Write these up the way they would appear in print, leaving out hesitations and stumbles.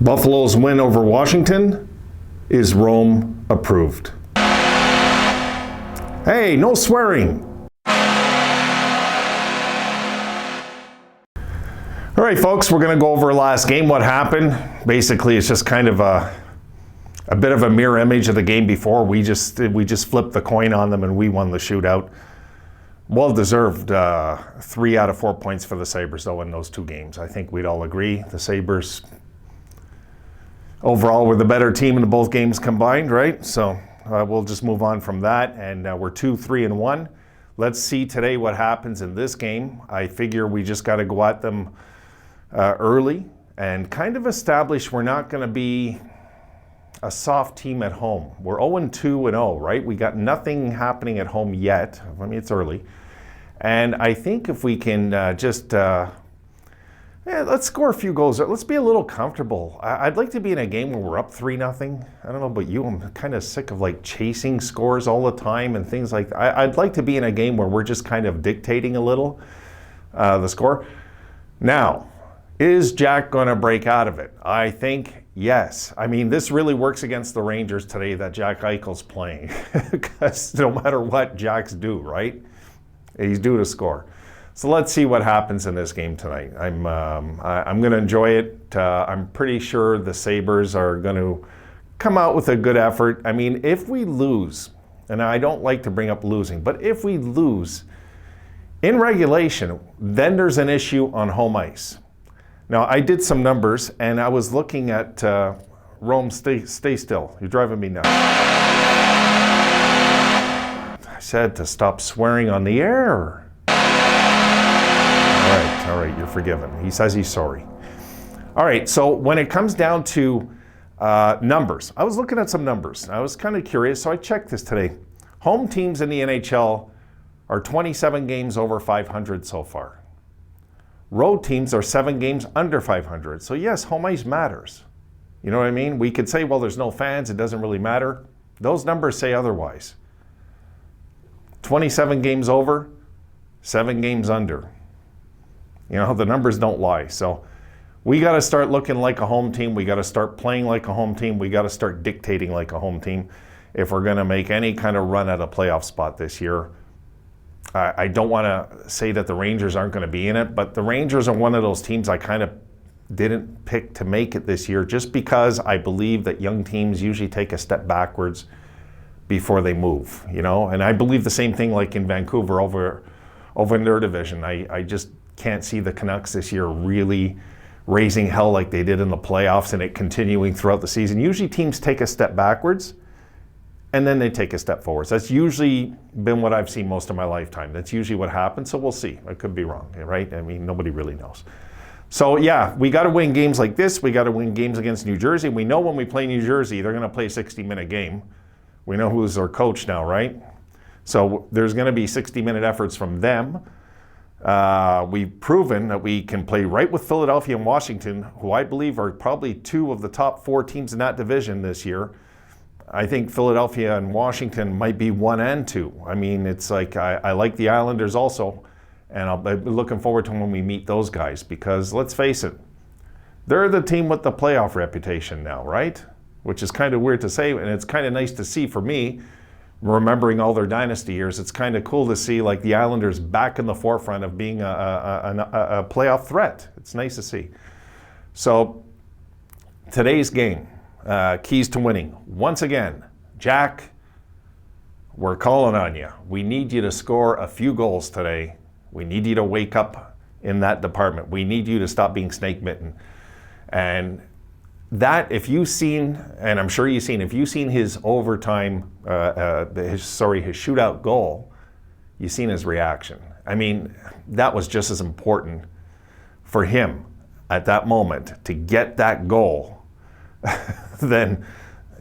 Buffalo's win over Washington is Rome approved. Hey, no swearing. All right, folks, we're going to go over last game, what happened. Basically, it's just kind of a bit of a mirror image of the game before. We just flipped the coin on them and we won the shootout. Well deserved 3 out of 4 points for the Sabres, though, in those two games. I think we'd all agree. The Sabres overall were the better team in both games combined, right? So we'll just move on from that, and we're 2-3-1. Let's see today what happens in this game. I figure we just got to go at them early and kind of establish we're not going to be a soft team at home. We're 0-2-0, right? We got nothing happening at home yet. I mean, it's early. And I think if we can let's score a few goals. Let's be a little comfortable. I'd like to be in a game where we're up 3-0. I don't know about you. I'm kind of sick of like chasing scores all the time and things like that. I'd like to be in a game where we're just kind of dictating a little the score. Now, is Jack going to break out of it? I think yes. I mean, this really works against the Rangers today that Jack Eichel's playing because no matter what, Jack's due, right? He's due to score. So let's see what happens in this game tonight. I'm going to enjoy it. I'm pretty sure the Sabres are going to come out with a good effort. I mean, if we lose, and I don't like to bring up losing, but if we lose in regulation, then there's an issue on home ice. Now, I did some numbers, and I was looking at Rome. Stay still. You're driving me nuts. I said to stop swearing on the air. All right, you're forgiven. He says he's sorry. All right, so when it comes down to numbers, I was looking at some numbers. I was kind of curious, so I checked this today. Home teams in the NHL are 27 games over 500 so far. Road teams are 7 games under 500. So yes, home ice matters. You know what I mean? We could say, well, there's no fans, it doesn't really matter. Those numbers say otherwise. 27 games over, 7 games under. You know, the numbers don't lie. So we got to start looking like a home team. We got to start playing like a home team. We got to start dictating like a home team if we're going to make any kind of run at a playoff spot this year. I don't want to say that the Rangers aren't going to be in it, but the Rangers are one of those teams I kind of didn't pick to make it this year just because I believe that young teams usually take a step backwards before they move, you know? And I believe the same thing like in Vancouver over in their division. I just can't see the Canucks this year really raising hell like they did in the playoffs and it continuing throughout the season. Usually teams take a step backwards and then they take a step forwards. That's usually been what I've seen most of my lifetime. That's usually what happens, so we'll see. I could be wrong, right? I mean, nobody really knows. So yeah, we got to win games like this. We got to win games against New Jersey. We know when we play New Jersey, they're going to play a 60-minute game. We know who's their coach now, right? So there's going to be 60-minute efforts from them. We've proven that we can play right with Philadelphia and Washington, who I believe are probably 2 of the top 4 teams in that division this year. I think Philadelphia and Washington might be 1 and 2. I mean, it's like I like the Islanders also, and I'll be looking forward to when we meet those guys because let's face it, they're the team with the playoff reputation now, right? Which is kind of weird to say, and it's kind of nice to see for me. Remembering all their dynasty years, it's kind of cool to see like the Islanders back in the forefront of being a playoff threat. It's nice to see. So today's game, keys to winning. Once again, Jack, we're calling on you. We need you to score a few goals today. We need you to wake up in that department. We need you to stop being snake bitten. And that, if you've seen, and I'm sure you've seen, if you've seen his overtime, his shootout goal, you've seen his reaction. I mean, that was just as important for him at that moment to get that goal than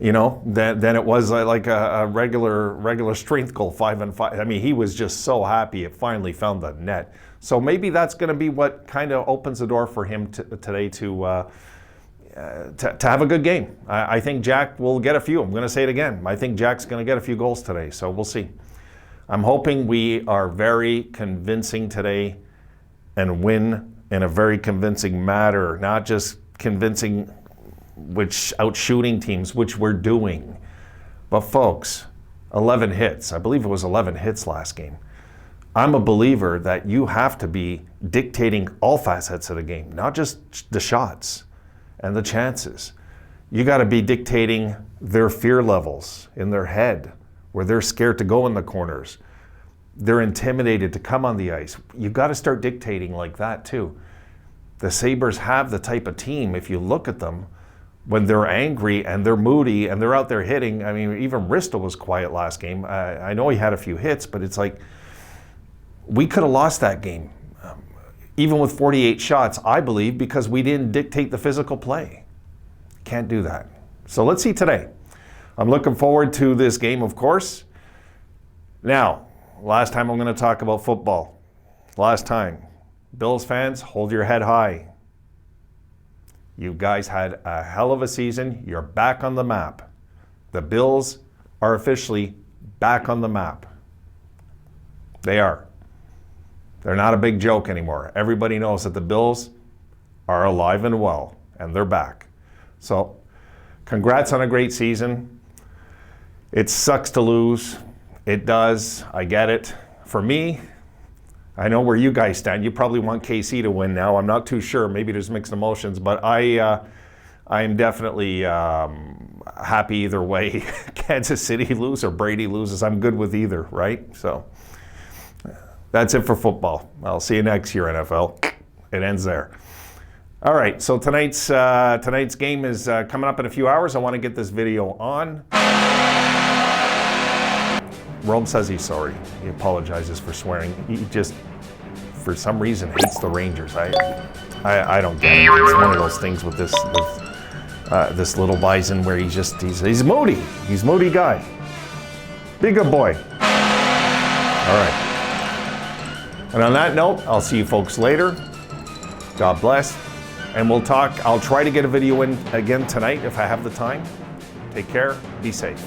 it was like a regular strength goal, 5-on-5. I mean, he was just so happy it finally found the net. So maybe that's going to be what kind of opens the door for him today to have a good game. I think Jack will get a few. I'm going to say it again. I think Jack's going to get a few goals today, so we'll see. I'm hoping we are very convincing today and win in a very convincing manner, not just convincing which out shooting teams, which we're doing. But folks, 11 hits. I believe it was 11 hits last game. I'm a believer that you have to be dictating all facets of the game, not just the shots and the chances. You got to be dictating their fear levels in their head, where they're scared to go in the corners. They're intimidated to come on the ice. You got to start dictating like that too. The Sabres have the type of team, if you look at them, when they're angry and they're moody and they're out there hitting. I mean, even Risto was quiet last game. I know he had a few hits, but it's like, we could have lost that game, even with 48 shots, I believe, because we didn't dictate the physical play. Can't do that. So let's see today. I'm looking forward to this game, of course. Now, last time I'm going to talk about football. Last time. Bills fans, hold your head high. You guys had a hell of a season. You're back on the map. The Bills are officially back on the map. They are. They're not a big joke anymore. Everybody knows that the Bills are alive and well, and they're back. So, congrats on a great season. It sucks to lose. It does. I get it. For me, I know where you guys stand. You probably want KC to win now. I'm not too sure. Maybe there's mixed emotions, but I'm definitely happy either way. Kansas City lose or Brady loses. I'm good with either, right? So that's it for football. I'll see you next year, NFL. It ends there. All right, so tonight's game is coming up in a few hours. I want to get this video on. Rome says he's sorry. He apologizes for swearing. He just, for some reason, hates the Rangers. I don't get it. It's one of those things with this little bison where he's moody. He's a moody guy. Be a good boy. All right. And on that note, I'll see you folks later. God bless. And we'll talk. I'll try to get a video in again tonight if I have the time. Take care. Be safe.